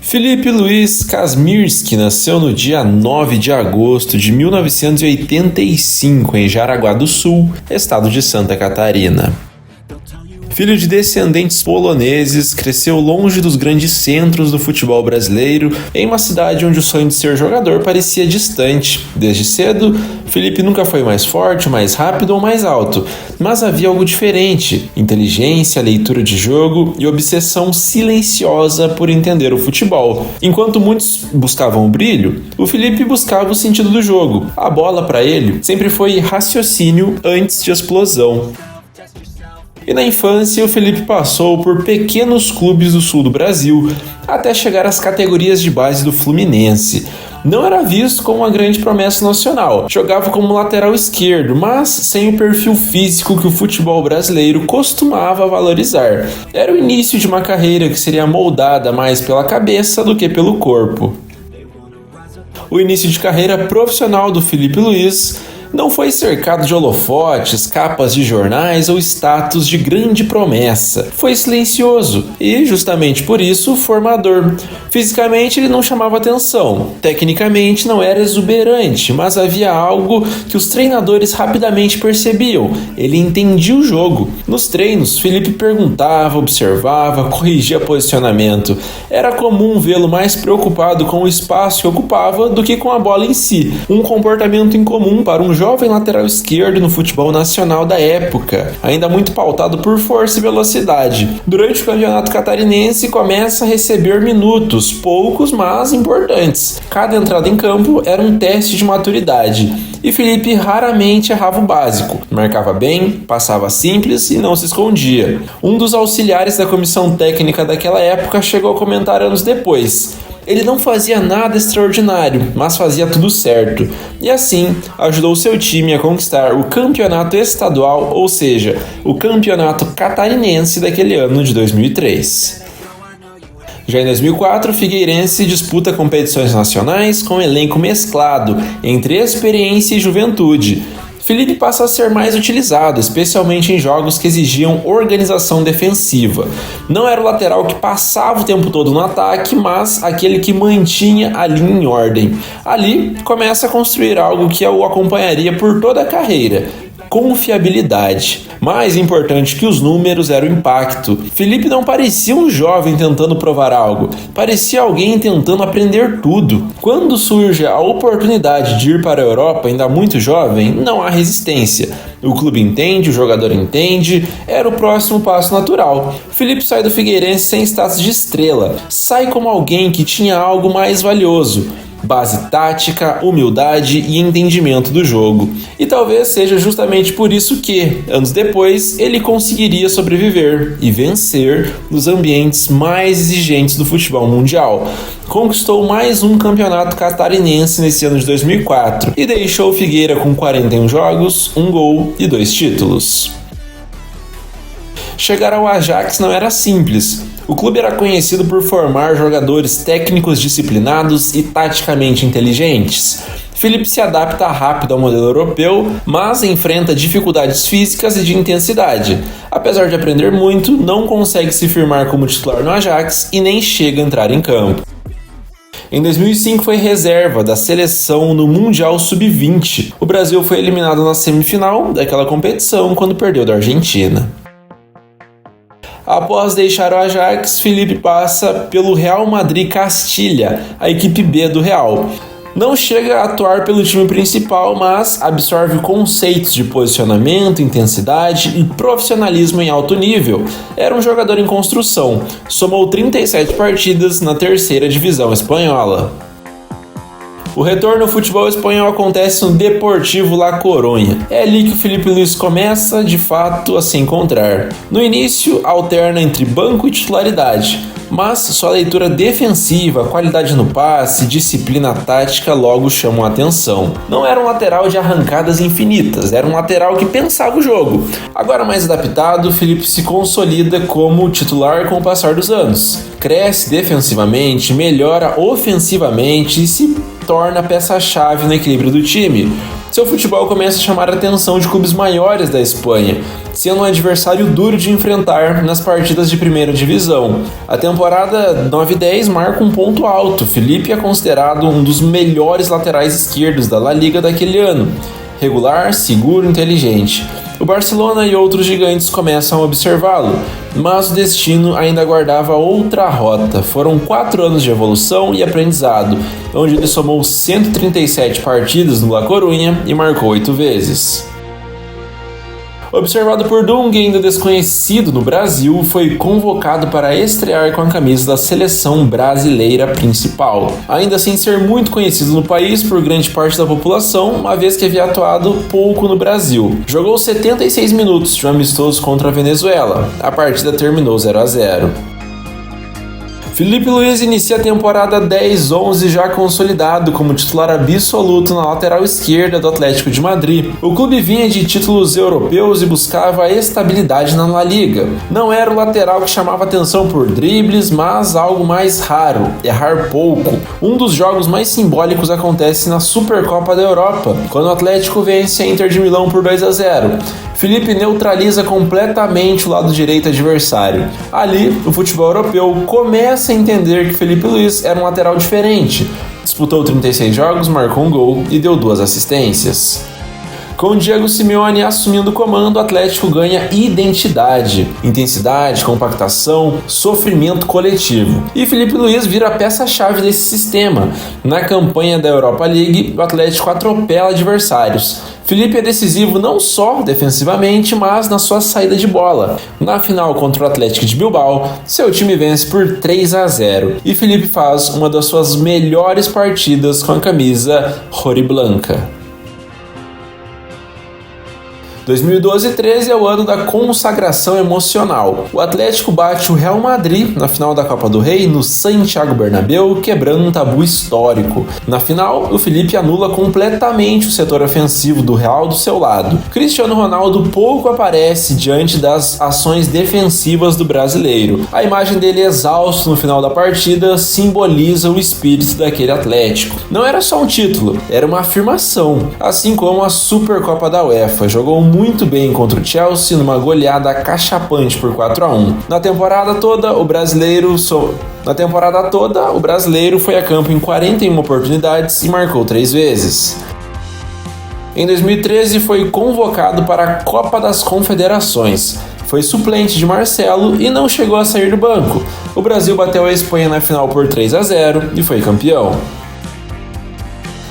Filipe Luiz Kazmierski nasceu no dia 9 de agosto de 1985 em Jaraguá do Sul, estado de Santa Catarina. Filho de descendentes poloneses, cresceu longe dos grandes centros do futebol brasileiro, em uma cidade onde o sonho de ser jogador parecia distante. Desde cedo, Filipe nunca foi mais forte, mais rápido ou mais alto, mas havia algo diferente: inteligência, leitura de jogo e obsessão silenciosa por entender o futebol. Enquanto muitos buscavam o brilho, o Filipe buscava o sentido do jogo. A bola, para ele, sempre foi raciocínio antes de explosão. E na infância, o Filipe passou por pequenos clubes do sul do Brasil, até chegar às categorias de base do Fluminense. Não era visto como uma grande promessa nacional, jogava como lateral esquerdo, mas sem o perfil físico que o futebol brasileiro costumava valorizar. Era o início de uma carreira que seria moldada mais pela cabeça do que pelo corpo. O início de carreira profissional do Filipe Luiz não foi cercado de holofotes, capas de jornais ou status de grande promessa. Foi silencioso e, justamente por isso, formador. Fisicamente, ele não chamava atenção. Tecnicamente, não era exuberante, mas havia algo que os treinadores rapidamente percebiam. Ele entendia o jogo. Nos treinos, Filipe perguntava, observava, corrigia posicionamento. Era comum vê-lo mais preocupado com o espaço que ocupava do que com a bola em si. Um comportamento incomum para um jovem lateral esquerdo no futebol nacional da época, ainda muito pautado por força e velocidade. Durante o campeonato catarinense, começa a receber minutos, poucos, mas importantes. Cada entrada em campo era um teste de maturidade, e Filipe raramente errava o básico. Marcava bem, passava simples e não se escondia. Um dos auxiliares da comissão técnica daquela época chegou a comentar anos depois: ele não fazia nada extraordinário, mas fazia tudo certo. E assim, ajudou seu time a conquistar o campeonato estadual, ou seja, o campeonato catarinense daquele ano de 2003. Já em 2004, o Figueirense disputa competições nacionais com elenco mesclado entre experiência e juventude. Filipe passa a ser mais utilizado, especialmente em jogos que exigiam organização defensiva. Não era o lateral que passava o tempo todo no ataque, mas aquele que mantinha a linha em ordem. Ali, começa a construir algo que o acompanharia por toda a carreira: confiabilidade. Mais importante que os números era o impacto. Filipe não parecia um jovem tentando provar algo, parecia alguém tentando aprender tudo. Quando surge a oportunidade de ir para a Europa, ainda muito jovem, não há resistência. O clube entende, o jogador entende, era o próximo passo natural. Filipe sai do Figueirense sem status de estrela, sai como alguém que tinha algo mais valioso: base tática, humildade e entendimento do jogo. E talvez seja justamente por isso que, anos depois, ele conseguiria sobreviver e vencer nos ambientes mais exigentes do futebol mundial. Conquistou mais um campeonato catarinense nesse ano de 2004 e deixou o Figueira com 41 jogos, 1 gol e 2 títulos. Chegar ao Ajax não era simples. O clube era conhecido por formar jogadores técnicos disciplinados e taticamente inteligentes. Filipe se adapta rápido ao modelo europeu, mas enfrenta dificuldades físicas e de intensidade. Apesar de aprender muito, não consegue se firmar como titular no Ajax e nem chega a entrar em campo. Em 2005 foi reserva da seleção no Mundial Sub-20. O Brasil foi eliminado na semifinal daquela competição quando perdeu da Argentina. Após deixar o Ajax, Filipe passa pelo Real Madrid Castilha, a equipe B do Real. Não chega a atuar pelo time principal, mas absorve conceitos de posicionamento, intensidade e profissionalismo em alto nível. Era um jogador em construção, somou 37 partidas na terceira divisão espanhola. O retorno ao futebol espanhol acontece no Deportivo La Coruña. É ali que o Filipe Luiz começa, de fato, a se encontrar. No início, alterna entre banco e titularidade, mas sua leitura defensiva, qualidade no passe, disciplina tática logo chamam a atenção. Não era um lateral de arrancadas infinitas, era um lateral que pensava o jogo. Agora mais adaptado, Filipe se consolida como titular com o passar dos anos. Cresce defensivamente, melhora ofensivamente e se torna peça-chave no equilíbrio do time. Seu futebol começa a chamar a atenção de clubes maiores da Espanha. sendo um adversário duro de enfrentar nas partidas de primeira divisão. A temporada 9-10 marca um ponto alto. Felipe é considerado um dos melhores laterais esquerdos da La Liga daquele ano. Regular, seguro, inteligente. O Barcelona e outros gigantes começam a observá-lo, mas o destino ainda guardava outra rota. Foram 4 anos de evolução e aprendizado, onde ele somou 137 partidas no La Coruña e marcou 8 vezes. Observado por Dunga e ainda desconhecido no Brasil, foi convocado para estrear com a camisa da seleção brasileira principal, ainda sem ser muito conhecido no país por grande parte da população, uma vez que havia atuado pouco no Brasil. Jogou 76 minutos de um amistoso contra a Venezuela. A partida terminou 0-0. Filipe Luís inicia a temporada 10-11 já consolidado como titular absoluto na lateral esquerda do Atlético de Madrid. O clube vinha de títulos europeus e buscava estabilidade na La Liga. Não era o lateral que chamava atenção por dribles, mas algo mais raro, errar pouco. Um dos jogos mais simbólicos acontece na Supercopa da Europa, quando o Atlético vence a Inter de Milão por 2-0. Felipe neutraliza completamente o lado direito adversário. Ali, o futebol europeu começa a entender que Filipe Luís era um lateral diferente. Disputou 36 jogos, marcou um gol e deu 2 assistências. Com Diego Simeone assumindo o comando, o Atlético ganha identidade, intensidade, compactação, sofrimento coletivo. E Filipe Luís vira a peça-chave desse sistema. Na campanha da Europa League, o Atlético atropela adversários. Felipe é decisivo não só defensivamente, mas na sua saída de bola. Na final contra o Atlético de Bilbao, seu time vence por 3-0 e Felipe faz uma das suas melhores partidas com a camisa rojiblanca. 2012-13 é o ano da consagração emocional. O Atlético bate o Real Madrid na final da Copa do Rei no Santiago Bernabéu, quebrando um tabu histórico. Na final, o Felipe anula completamente o setor ofensivo do Real do seu lado. Cristiano Ronaldo pouco aparece diante das ações defensivas do brasileiro. A imagem dele exausto no final da partida simboliza o espírito daquele Atlético. Não era só um título, era uma afirmação. Assim como a Supercopa da UEFA, jogou muito bem contra o Chelsea numa goleada acachapante por 4-1. Na temporada toda, o brasileiro foi a campo em 41 oportunidades e marcou 3 vezes. Em 2013, foi convocado para a Copa das Confederações. Foi suplente de Marcelo e não chegou a sair do banco. O Brasil bateu a Espanha na final por 3-0 e foi campeão.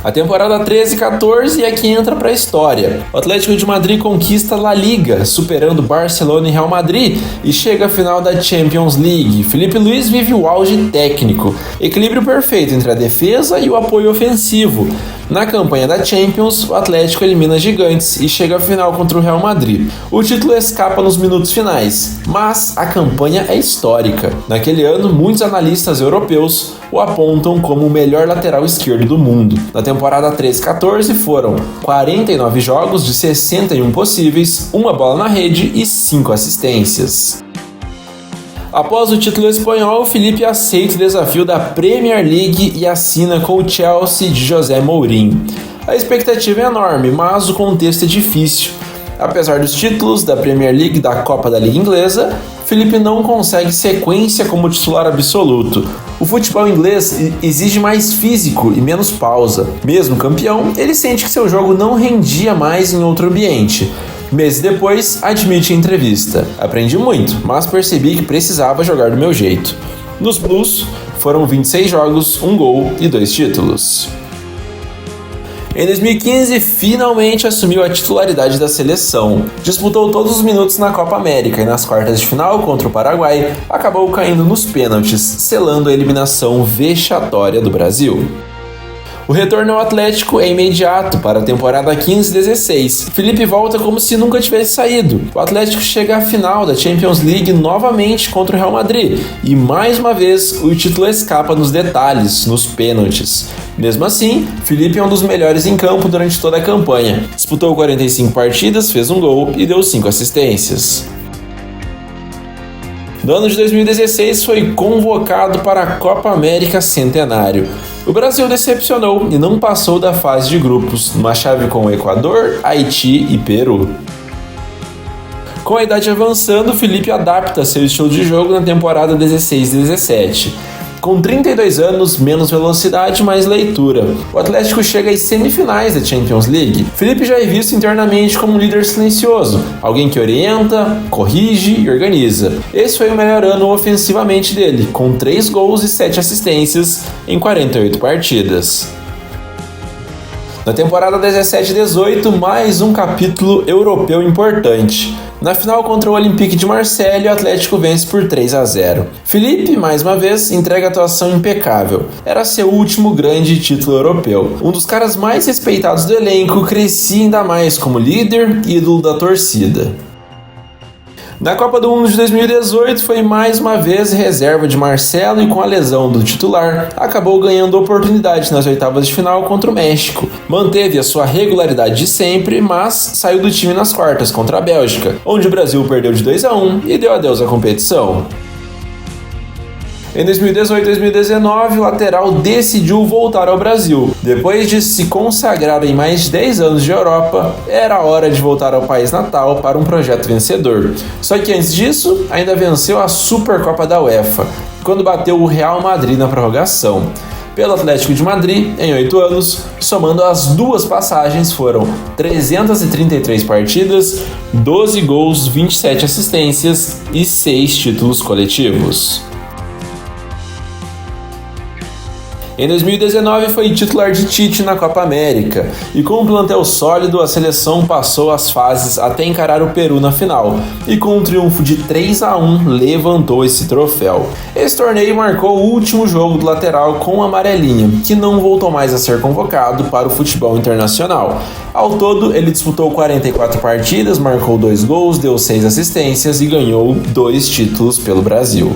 A temporada 13-14 é que entra para a história. O Atlético de Madrid conquista La Liga, superando Barcelona e Real Madrid, e chega à final da Champions League. Filipe Luís vive o auge técnico, equilíbrio perfeito entre a defesa e o apoio ofensivo. Na campanha da Champions, o Atlético elimina gigantes e chega à final contra o Real Madrid. O título escapa nos minutos finais, mas a campanha é histórica. Naquele ano, muitos analistas europeus o apontam como o melhor lateral esquerdo do mundo. Na temporada 13-14 foram 49 jogos de 61 possíveis, 1 bola na rede e 5 assistências. Após o título espanhol, Felipe aceita o desafio da Premier League e assina com o Chelsea de José Mourinho. A expectativa é enorme, mas o contexto é difícil. Apesar dos títulos da Premier League e da Copa da Liga Inglesa, Felipe não consegue sequência como titular absoluto. O futebol inglês exige mais físico e menos pausa. Mesmo campeão, ele sente que seu jogo não rendia mais em outro ambiente. Meses depois, admite em entrevista: aprendi muito, mas percebi que precisava jogar do meu jeito. Nos Blues, foram 26 jogos, 1 gol e 2 títulos. Em 2015, finalmente assumiu a titularidade da seleção. Disputou todos os minutos na Copa América e nas quartas de final contra o Paraguai, acabou caindo nos pênaltis, selando a eliminação vexatória do Brasil. O retorno ao Atlético é imediato para a temporada 15-16. Felipe volta como se nunca tivesse saído. O Atlético chega à final da Champions League novamente contra o Real Madrid e mais uma vez o título escapa nos detalhes, nos pênaltis. Mesmo assim, Felipe é um dos melhores em campo durante toda a campanha. Disputou 45 partidas, fez 1 gol e deu 5 assistências. No ano de 2016 foi convocado para a Copa América Centenário. O Brasil decepcionou e não passou da fase de grupos, numa chave com o Equador, Haiti e Peru. Com a idade avançando, Felipe adapta seu estilo de jogo na temporada 16-17. Com 32 anos, menos velocidade, mais leitura. O Atlético chega às semifinais da Champions League. Felipe já é visto internamente como um líder silencioso, alguém que orienta, corrige e organiza. Esse foi o melhor ano ofensivamente dele, com 3 gols e 7 assistências em 48 partidas. Na temporada 17-18, mais um capítulo europeu importante. Na final contra o Olympique de Marseille, o Atlético vence por 3-0. Felipe, mais uma vez, entrega atuação impecável. Era seu último grande título europeu. Um dos caras mais respeitados do elenco, crescia ainda mais como líder e ídolo da torcida. Na Copa do Mundo de 2018 foi mais uma vez reserva de Marcelo e com a lesão do titular, acabou ganhando oportunidade nas oitavas de final contra o México. Manteve a sua regularidade de sempre, mas saiu do time nas quartas contra a Bélgica, onde o Brasil perdeu de 2-1 e deu adeus à competição. Em 2018 e 2019, o lateral decidiu voltar ao Brasil. Depois de se consagrar em mais de 10 anos de Europa, era hora de voltar ao país natal para um projeto vencedor. Só que antes disso, ainda venceu a Supercopa da UEFA, quando bateu o Real Madrid na prorrogação. Pelo Atlético de Madrid, em 8 anos, somando as 2 passagens, foram 333 partidas, 12 gols, 27 assistências e 6 títulos coletivos. Em 2019 foi titular de Tite na Copa América, e com um plantel sólido a seleção passou as fases até encarar o Peru na final, e com um triunfo de 3-1 levantou esse troféu. Esse torneio marcou o último jogo do lateral com o amarelinho, que não voltou mais a ser convocado para o futebol internacional. Ao todo, ele disputou 44 partidas, marcou 2 gols, deu 6 assistências e ganhou 2 títulos pelo Brasil.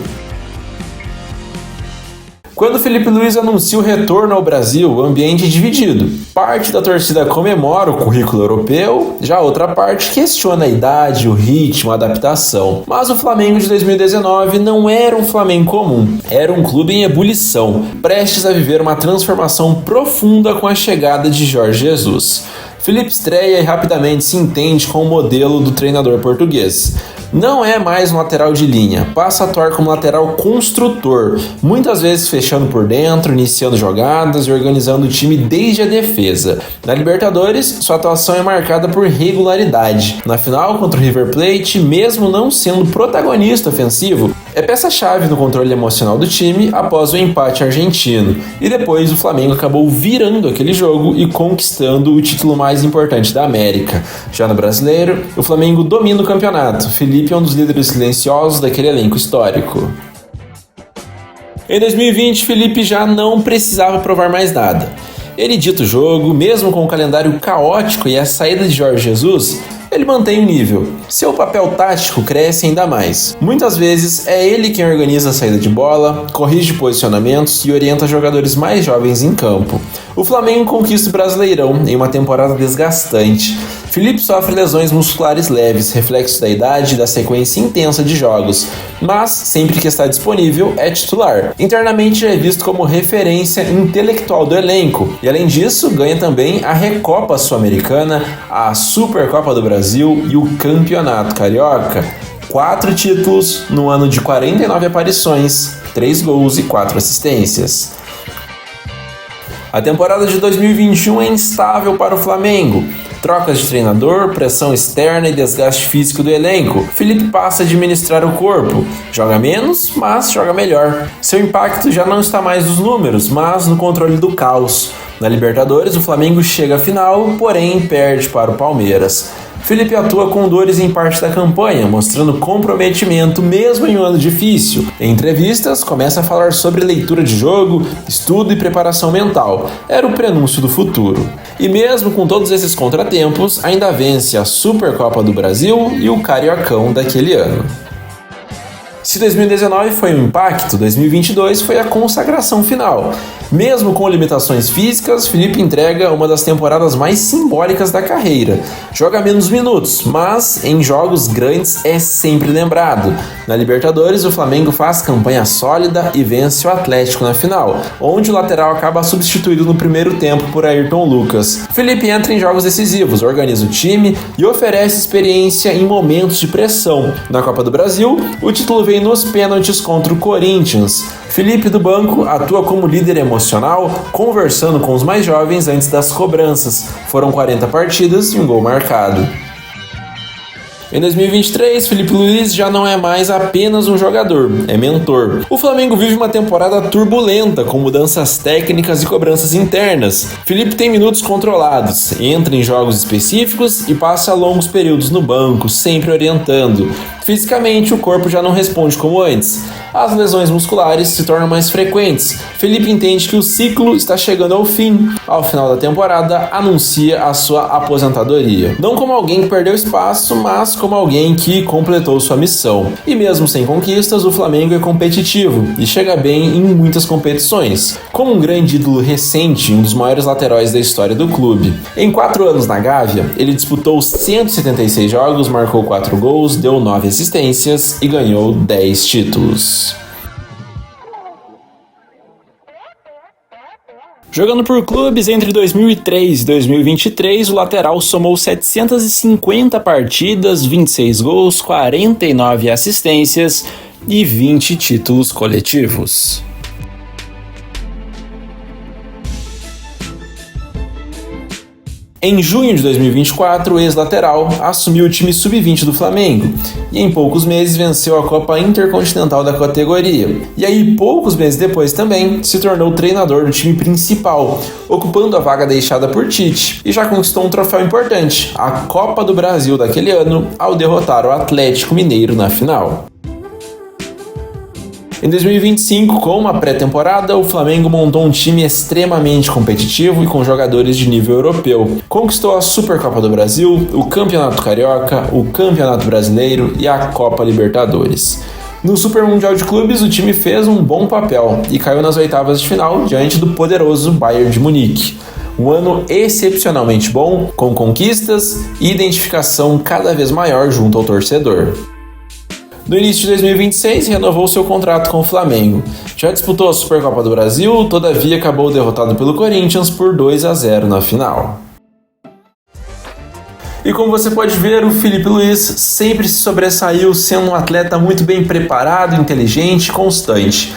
Quando Felipe Luiz anuncia o retorno ao Brasil, o ambiente é dividido. Parte da torcida comemora o currículo europeu, já outra parte questiona a idade, o ritmo, a adaptação. Mas o Flamengo de 2019 não era um Flamengo comum, era um clube em ebulição, prestes a viver uma transformação profunda com a chegada de Jorge Jesus. Felipe estreia e rapidamente se entende com o modelo do treinador português. Não é mais um lateral de linha, passa a atuar como lateral construtor, muitas vezes fechando por dentro, iniciando jogadas e organizando o time desde a defesa. Na Libertadores, sua atuação é marcada por regularidade. Na final contra o River Plate, mesmo não sendo protagonista ofensivo, é peça-chave no controle emocional do time após o empate argentino. E depois o Flamengo acabou virando aquele jogo e conquistando o título mais importante da América. Já no Brasileiro, o Flamengo domina o campeonato. Felipe é um dos líderes silenciosos daquele elenco histórico. Em 2020, Felipe já não precisava provar mais nada. Ele dita o jogo, mesmo com o calendário caótico e a saída de Jorge Jesus, ele mantém o nível. Seu papel tático cresce ainda mais. Muitas vezes é ele quem organiza a saída de bola, corrige posicionamentos e orienta jogadores mais jovens em campo. O Flamengo conquista o Brasileirão em uma temporada desgastante. Felipe sofre lesões musculares leves, reflexo da idade e da sequência intensa de jogos, mas sempre que está disponível é titular. Internamente já é visto como referência intelectual do elenco e, além disso, ganha também a Recopa Sul-Americana, a Supercopa do Brasil e o Campeonato Carioca. 4 títulos no ano de 49 aparições, 3 gols e 4 assistências. A temporada de 2021 é instável para o Flamengo. Trocas de treinador, pressão externa e desgaste físico do elenco. Felipe passa a administrar o corpo. Joga menos, mas joga melhor. Seu impacto já não está mais nos números, mas no controle do caos. Na Libertadores, o Flamengo chega à final, porém perde para o Palmeiras. Felipe atua com dores em parte da campanha, mostrando comprometimento mesmo em um ano difícil. Em entrevistas, começa a falar sobre leitura de jogo, estudo e preparação mental. Era o prenúncio do futuro. E mesmo com todos esses contratempos, ainda vence a Supercopa do Brasil e o Cariocão daquele ano. Se 2019 foi um impacto, 2022 foi a consagração final. Mesmo com limitações físicas, Felipe entrega uma das temporadas mais simbólicas da carreira. Joga menos minutos, mas em jogos grandes é sempre lembrado. Na Libertadores, o Flamengo faz campanha sólida e vence o Atlético na final, onde o lateral acaba substituído no primeiro tempo por Ayrton Lucas. Felipe entra em jogos decisivos, organiza o time e oferece experiência em momentos de pressão. Na Copa do Brasil, o título veio nos pênaltis contra o Corinthians. Felipe do banco atua como líder emocional, conversando com os mais jovens antes das cobranças. Foram 40 partidas e um gol marcado. Em 2023, Felipe Luiz já não é mais apenas um jogador, é mentor. O Flamengo vive uma temporada turbulenta, com mudanças técnicas e cobranças internas. Felipe tem minutos controlados, entra em jogos específicos e passa longos períodos no banco, sempre orientando. Fisicamente, o corpo já não responde como antes. As lesões musculares se tornam mais frequentes. Felipe entende que o ciclo está chegando ao fim. Ao final da temporada, anuncia a sua aposentadoria. Não como alguém que perdeu espaço, mas como alguém que completou sua missão. E mesmo sem conquistas, o Flamengo é competitivo e chega bem em muitas competições. Como um grande ídolo recente, um dos maiores laterais da história do clube. Em 4 anos na Gávea, ele disputou 176 jogos, marcou 4 gols, deu 9 assistências e ganhou 10 títulos. Jogando por clubes entre 2003 e 2023, o lateral somou 750 partidas, 26 gols, 49 assistências e 20 títulos coletivos. Em junho de 2024, o ex-lateral assumiu o time sub-20 do Flamengo e em poucos meses venceu a Copa Intercontinental da categoria. E aí, poucos meses depois também, se tornou treinador do time principal, ocupando a vaga deixada por Tite, e já conquistou um troféu importante, a Copa do Brasil daquele ano, ao derrotar o Atlético Mineiro na final. Em 2025, com uma pré-temporada, o Flamengo montou um time extremamente competitivo e com jogadores de nível europeu. Conquistou a Supercopa do Brasil, o Campeonato Carioca, o Campeonato Brasileiro e a Copa Libertadores. No Super Mundial de Clubes, o time fez um bom papel e caiu nas oitavas de final diante do poderoso Bayern de Munique. Um ano excepcionalmente bom, com conquistas e identificação cada vez maior junto ao torcedor. No início de 2026, renovou seu contrato com o Flamengo. Já disputou a Supercopa do Brasil, todavia acabou derrotado pelo Corinthians por 2-0 na final. E como você pode ver, o Felipe Luiz sempre se sobressaiu sendo um atleta muito bem preparado, inteligente e constante.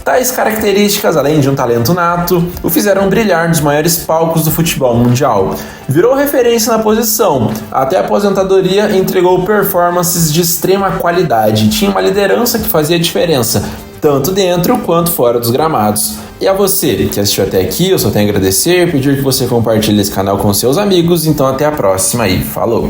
Tais características, além de um talento nato, o fizeram brilhar nos maiores palcos do futebol mundial. Virou referência na posição, até a aposentadoria entregou performances de extrema qualidade, tinha uma liderança que fazia diferença, tanto dentro quanto fora dos gramados. E a você que assistiu até aqui, eu só tenho a agradecer, pedir que você compartilhe esse canal com seus amigos, então até a próxima e falou!